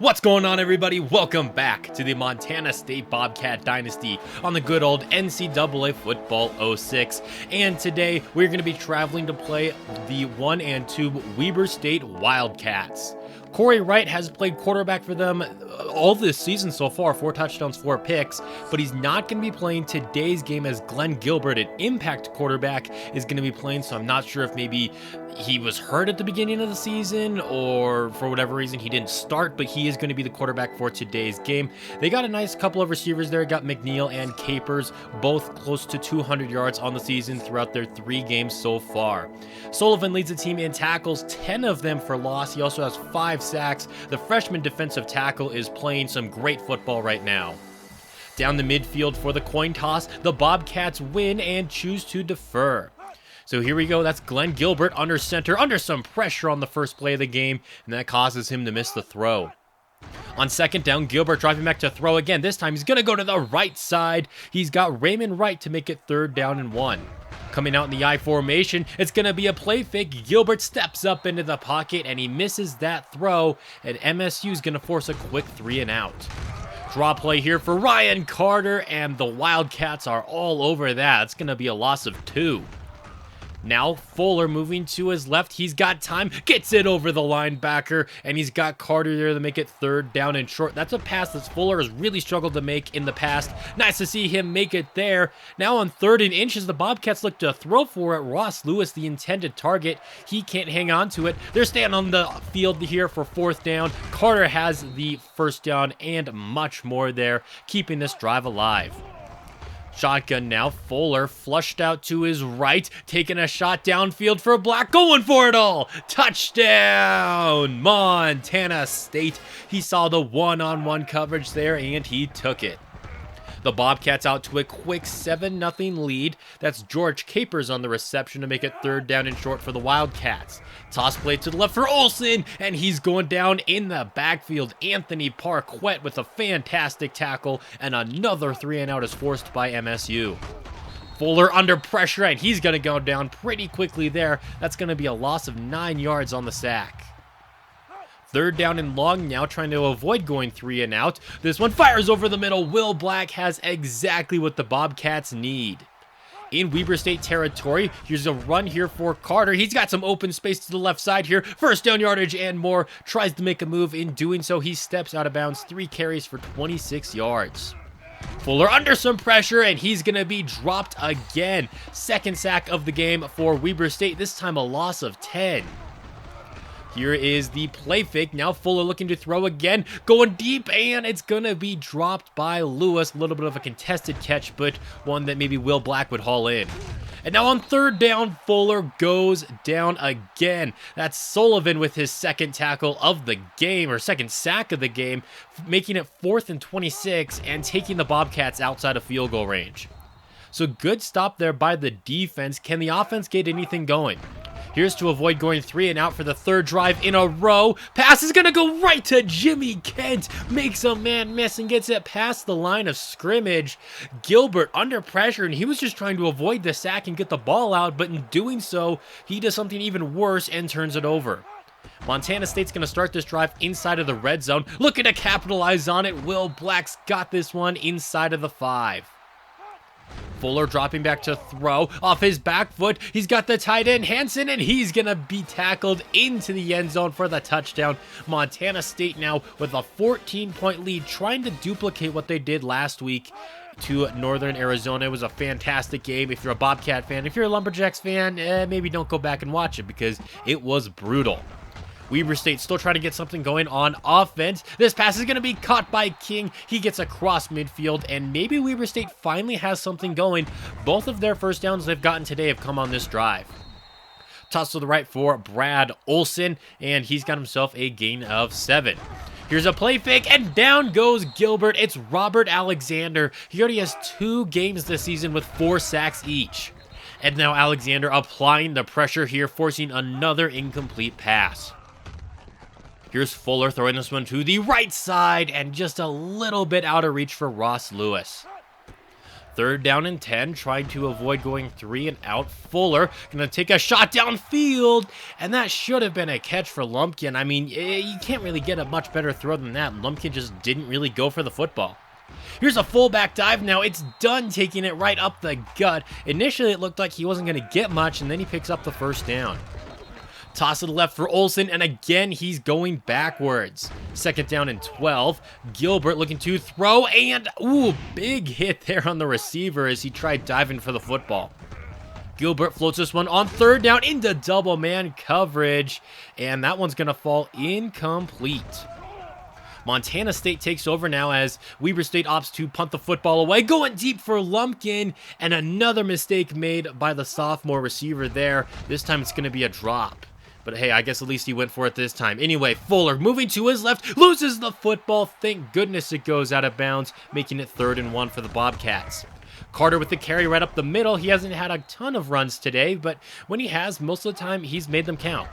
What's going on, everybody? Welcome back to the Montana State Bobcat Dynasty on the good old NCAA Football 06. And today we're going to be traveling to play the 1 and 2 Weber State Wildcats. Corey Wright has played quarterback for them all this season so far, 4 touchdowns, 4 picks, but he's not going to be playing today's game as Glenn Gilbert, an impact quarterback, is going to be playing, so I'm not sure if maybe he was hurt at the beginning of the season or for whatever reason he didn't start, but he is going to be the quarterback for today's game. They got a nice couple of receivers there, got McNeil and Capers, both close to 200 yards on the season throughout their 3 games so far. Sullivan leads the team in tackles, 10 of them for loss. He also has 5 sacks. The freshman defensive tackle is playing some great football right now. Down the midfield for the coin toss, the Bobcats win and choose to defer. So here we go, that's Glenn Gilbert under center, under some pressure on the first play of the game, and that causes him to miss the throw. On second down, Gilbert driving back to throw again. This time he's going to go to the right side. He's got Raymond Wright to make it 3rd down and 1. Coming out in the I formation, it's going to be a play fake. Gilbert steps up into the pocket and he misses that throw, and MSU is going to force a quick 3 and out. Draw play here for Ryan Carter, and the Wildcats are all over that. It's going to be a loss of 2. Now Fuller moving to his left. He's got time, gets it over the linebacker, and he's got Carter there to make it 3rd down and short. That's a pass that Fuller has really struggled to make in the past. Nice to see him make it there. Now on 3rd and inches, the Bobcats look to throw for it. Ross Lewis, the intended target. He can't hang on to it. They're staying on the field here for 4th down. Carter has the 1st down and much more there, keeping this drive alive. Shotgun now, Fuller flushed out to his right, taking a shot downfield for Black, going for it all. Touchdown, Montana State. He saw the one-on-one coverage there, and he took it. The Bobcats out to a quick 7-0 lead. That's George Capers on the reception to make it 3rd down and short for the Wildcats. Toss play to the left for Olsen, and he's going down in the backfield. Anthony Parquette with a fantastic tackle, and another 3 and out is forced by MSU. Fuller under pressure, and he's going to go down pretty quickly there. That's going to be a loss of 9 yards on the sack. 3rd down and long now, trying to avoid going 3 and out. This one fires over the middle. Will Black has exactly what the Bobcats need. In Weber State territory, here's a run here for Carter. He's got some open space to the left side here. 1st down yardage and more. Tries to make a move. In doing so, he steps out of bounds. 3 carries for 26 yards. Fuller under some pressure, and he's going to be dropped again. 2nd sack of the game for Weber State. This time a loss of 10. Here is the play fake. Now Fuller looking to throw again. Going deep, and it's going to be dropped by Lewis. A little bit of a contested catch, but one that maybe Will Black would haul in. And now on 3rd down, Fuller goes down again. That's Sullivan with his 2nd tackle of the game, or 2nd sack of the game, making it 4th and 26 and taking the Bobcats outside of field goal range. So good stop there by the defense. Can the offense get anything going? Here's to avoid going 3 and out for the 3rd drive in a row. Pass is going to go right to Jimmy Kent. Makes a man miss and gets it past the line of scrimmage. Gilbert under pressure, and he was just trying to avoid the sack and get the ball out, but in doing so, he does something even worse and turns it over. Montana State's going to start this drive inside of the red zone. Looking to capitalize on it. Will Black's got this one inside of the 5. Fuller dropping back to throw off his back foot. He's got the tight end Hansen, and he's going to be tackled into the end zone for the touchdown. Montana State now with a 14-point lead, trying to duplicate what they did last week to Northern Arizona. It was a fantastic game. If you're a Bobcat fan, if you're a Lumberjacks fan, maybe don't go back and watch it because it was brutal. Weber State still trying to get something going on offense. This pass is going to be caught by King. He gets across midfield, and maybe Weber State finally has something going. Both of their 1st downs they've gotten today have come on this drive. Toss to the right for Brad Olsen, and he's got himself a gain of 7. Here's a play fake, and down goes Gilbert. It's Robert Alexander. He already has 2 games this season with 4 sacks each. And now Alexander applying the pressure here, forcing another incomplete pass. Here's Fuller throwing this one to the right side, and just a little bit out of reach for Ross Lewis. 3rd down and 10, trying to avoid going 3 and out. Fuller gonna take a shot downfield, and that should have been a catch for Lumpkin. I mean, you can't really get a much better throw than that. Lumpkin just didn't really go for the football. Here's a fullback dive now. It's done, taking it right up the gut. Initially, it looked like he wasn't going to get much, and then he picks up the 1st down. Toss to the left for Olsen, and again, he's going backwards. 2nd down and 12. Gilbert looking to throw, and ooh, big hit there on the receiver as he tried diving for the football. Gilbert floats this one on 3rd down into double man coverage, and that one's going to fall incomplete. Montana State takes over now as Weber State opts to punt the football away, going deep for Lumpkin, and another mistake made by the sophomore receiver there. This time it's going to be a drop. But hey, I guess at least he went for it this time. Anyway, Fuller moving to his left, loses the football. Thank goodness it goes out of bounds, making it 3rd and 1 for the Bobcats. Carter with the carry right up the middle. He hasn't had a ton of runs today, but when he has, most of the time, he's made them count.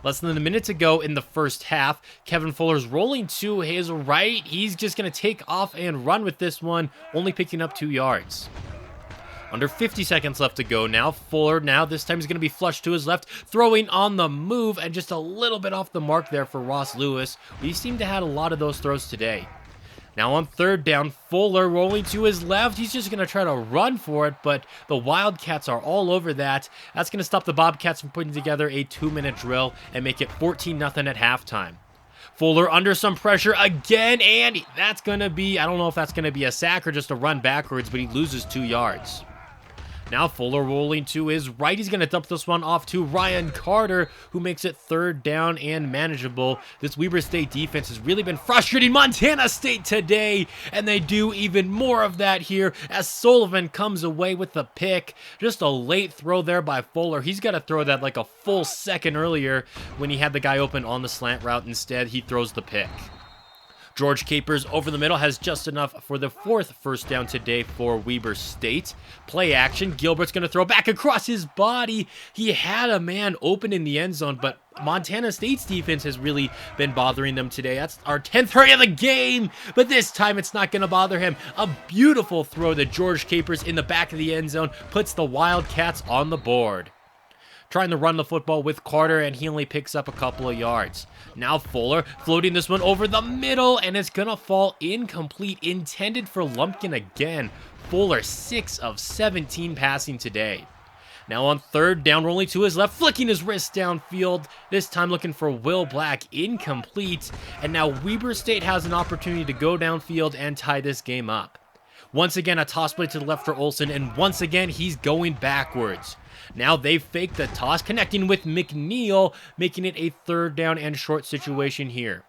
Less than a minute to go in the 1st half. Kevin Fuller's rolling to his right. He's just going to take off and run with this one, only picking up 2 yards. Under 50 seconds left to go now. Fuller now, this time he's going to be flushed to his left, throwing on the move, and just a little bit off the mark there for Ross Lewis. We seem to have a lot of those throws today. Now on 3rd down, Fuller rolling to his left. He's just going to try to run for it, but the Wildcats are all over that. That's going to stop the Bobcats from putting together a 2-minute drill and make it 14-0 at halftime. Fuller under some pressure again, and that's going to be, I don't know if that's going to be a sack or just a run backwards, but he loses 2 yards. Now Fuller rolling to his right. He's going to dump this one off to Ryan Carter, who makes it 3rd down and manageable. This Weber State defense has really been frustrating Montana State today, and they do even more of that here as Sullivan comes away with the pick. Just a late throw there by Fuller. He's got to throw that like a full second earlier when he had the guy open on the slant route. Instead, he throws the pick. George Capers over the middle has just enough for the 4th 1st down today for Weber State. Play action. Gilbert's going to throw back across his body. He had a man open in the end zone, but Montana State's defense has really been bothering them today. That's our 10th hurry of the game, but this time it's not going to bother him. A beautiful throw to George Capers in the back of the end zone puts the Wildcats on the board. Trying to run the football with Carter, and he only picks up a couple of yards. Now Fuller floating this one over the middle, and it's going to fall incomplete, intended for Lumpkin again. Fuller 6 of 17 passing today. Now on 3rd down, rolling to his left, flicking his wrist downfield, this time looking for Will Black, incomplete. And now Weber State has an opportunity to go downfield and tie this game up. Once again, a toss play to the left for Olsen, and once again, he's going backwards. Now they fake the toss, connecting with McNeil, making it a 3rd down and short situation here.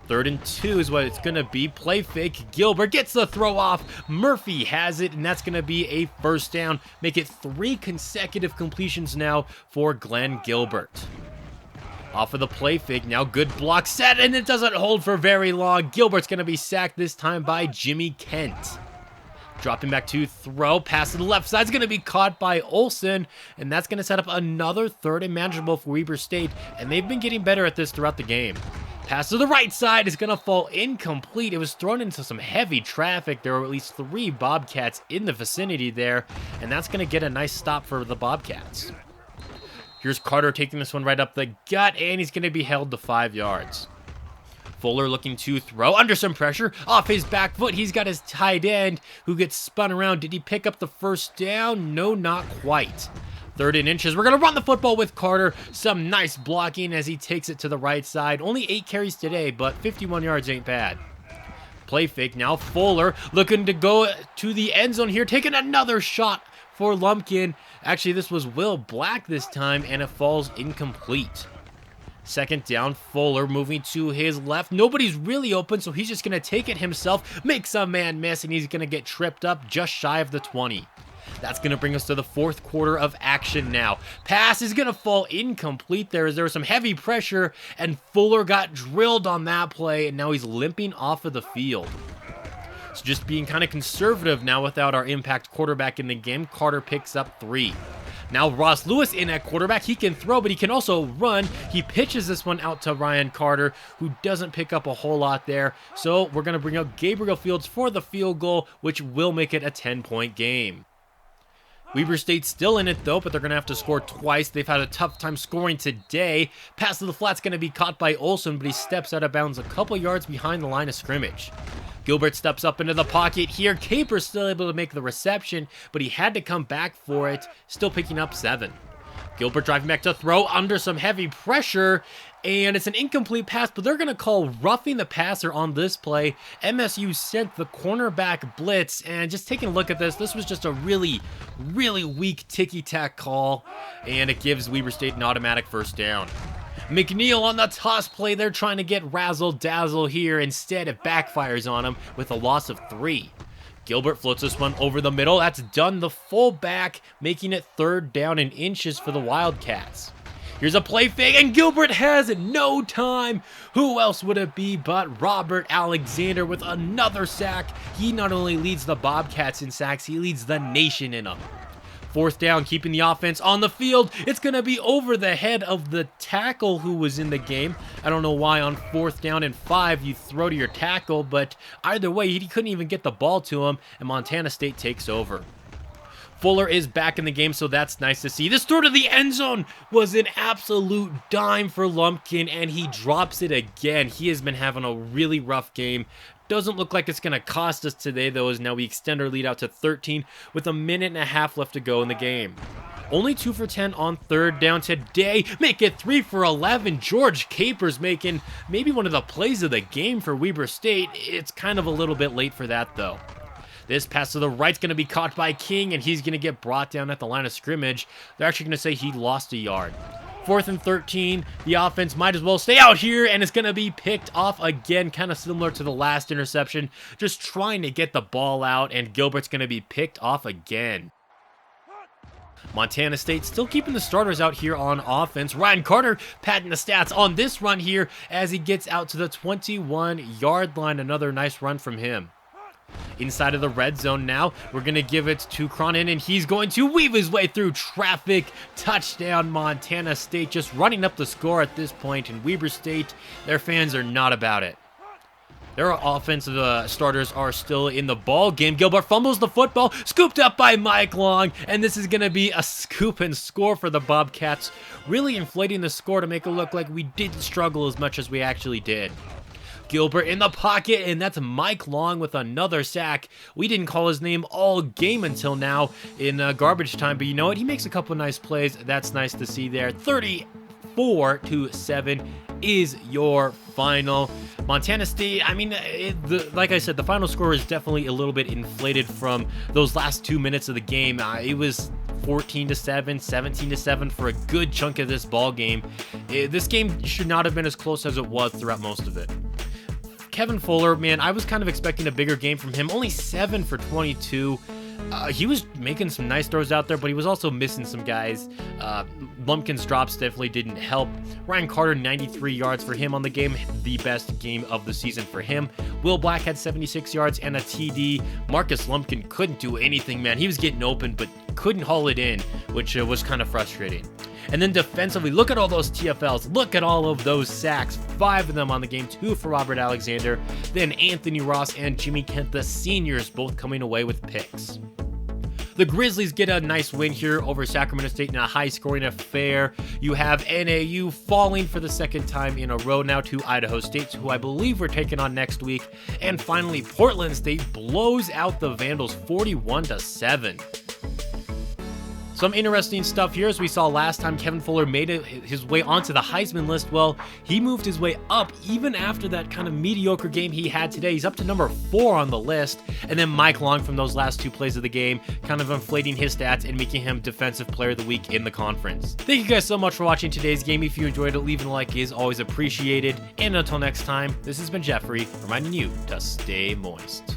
3rd and 2 is what it's going to be. Play fake. Gilbert gets the throw off. Murphy has it, and that's going to be a 1st down. Make it 3 consecutive completions now for Glenn Gilbert. Off of the play fake, now good block set, and it doesn't hold for very long. Gilbert's going to be sacked this time by Jimmy Kent. Dropping back to throw, pass to the left side is going to be caught by Olsen, and that's going to set up another 3rd and manageable for Weber State, and they've been getting better at this throughout the game. Pass to the right side is going to fall incomplete. It was thrown into some heavy traffic. There were at least 3 Bobcats in the vicinity there, and that's going to get a nice stop for the Bobcats. Here's Carter taking this one right up the gut, and he's going to be held to 5 yards. Fuller looking to throw under some pressure off his back foot. He's got his tight end who gets spun around. Did he pick up the 1st down? No, not quite. 3rd and inches. We're going to run the football with Carter. Some nice blocking as he takes it to the right side. Only 8 carries today, but 51 yards ain't bad. Play fake now. Fuller looking to go to the end zone here, taking another shot for Lumpkin. Actually, this was Will Black this time, and it falls incomplete. 2nd down, Fuller moving to his left. Nobody's really open, so he's just going to take it himself, makes a man miss, and he's going to get tripped up just shy of the 20. That's going to bring us to the 4th quarter of action now. Pass is going to fall incomplete there as there was some heavy pressure, and Fuller got drilled on that play, and now he's limping off of the field. So just being kind of conservative now without our impact quarterback in the game. Carter picks up 3. Now Ross Lewis in at quarterback. He can throw, but he can also run. He pitches this one out to Ryan Carter, who doesn't pick up a whole lot there. So we're going to bring up Gabriel Fields for the field goal, which will make it a 10-point game. Weber State's still in it though, but they're going to have to score twice. They've had a tough time scoring today. Pass to the flat's going to be caught by Olson, but he steps out of bounds a couple yards behind the line of scrimmage. Gilbert steps up into the pocket here. Capers still able to make the reception, but he had to come back for it, still picking up 7. Gilbert driving back to throw under some heavy pressure, and it's an incomplete pass, but they're going to call roughing the passer on this play. MSU sent the cornerback blitz, and just taking a look at this, this was just a really weak ticky-tack call, and it gives Weber State an automatic first down. McNeil on the toss play. They're trying to get razzle-dazzle here. Instead, it backfires on him with a loss of 3. Gilbert floats this one over the middle. That's done the fullback, making it 3rd down and inches for the Wildcats. Here's a play fake, and Gilbert has no time. Who else would it be but Robert Alexander with another sack? He not only leads the Bobcats in sacks, he leads the nation in them. 4th down, keeping the offense on the field. It's going to be over the head of the tackle who was in the game. I don't know why on 4th down and 5 you throw to your tackle, but either way, he couldn't even get the ball to him, and Montana State takes over. Fuller is back in the game, so that's nice to see. This throw to the end zone was an absolute dime for Lumpkin, and he drops it again. He has been having a really rough game. Doesn't look like it's going to cost us today, though, as now we extend our lead out to 13 with a minute and a half left to go in the game. Only 2 for 10 on 3rd down today. Make it 3 for 11. George Capers making maybe one of the plays of the game for Weber State. It's kind of a little bit late for that, though. This pass to the right's going to be caught by King, and he's going to get brought down at the line of scrimmage. They're actually going to say he lost a yard. 4th and 13, the offense might as well stay out here, and it's going to be picked off again, kind of similar to the last interception, just trying to get the ball out, and Gilbert's going to be picked off again. Montana State still keeping the starters out here on offense. Ryan Carter padding the stats on this run here as he gets out to the 21-yard line. Another nice run from him. Inside of the red zone now, we're going to give it to Cronin, and he's going to weave his way through traffic. Touchdown, Montana State, just running up the score at this point, and Weber State, their fans are not about it. Their offensive starters are still in the ball game. Gilbert fumbles the football, scooped up by Mike Long, and this is going to be a scoop and score for the Bobcats, really inflating the score to make it look like we didn't struggle as much as we actually did. Gilbert in the pocket, and that's Mike Long with another sack. We didn't call his name all game until now in garbage time, but you know what? He makes a couple nice plays. That's nice to see there. 34-7 is your final. Montana State, I mean, like I said, the final score is definitely a little bit inflated from those last 2 minutes of the game. It was 14-7, 17-7 for a good chunk of this ball game. This game should not have been as close as it was throughout most of it. Kevin Fuller, man, I was kind of expecting a bigger game from him. Only 7 for 22. He was making some nice throws out there, but he was also missing some guys. Lumpkin's drops definitely didn't help. Ryan Carter, 93 yards for him on the game. The best game of the season for him. Will Black had 76 yards and a TD. Marcus Lumpkin couldn't do anything, man. He was getting open, but couldn't haul it in, which was kind of frustrating. And then defensively, look at all those TFLs. Look at all of those sacks. 5 of them on the game, 2 for Robert Alexander. Then Anthony Ross and Jimmy Kent, the seniors, both coming away with picks. The Grizzlies get a nice win here over Sacramento State in a high-scoring affair. You have NAU falling for the 2nd time in a row now to Idaho State, who I believe we're taking on next week. And finally, Portland State blows out the Vandals 41-7. Some interesting stuff here, as we saw last time. Kevin Fuller made his way onto the Heisman list. Well, he moved his way up even after that kind of mediocre game he had today. He's up to number 4 on the list. And then Mike Long from those last 2 plays of the game, kind of inflating his stats and making him Defensive Player of the Week in the conference. Thank you guys so much for watching today's game. If you enjoyed it, leaving a like is always appreciated. And until next time, this has been Jeffrey, reminding you to stay moist.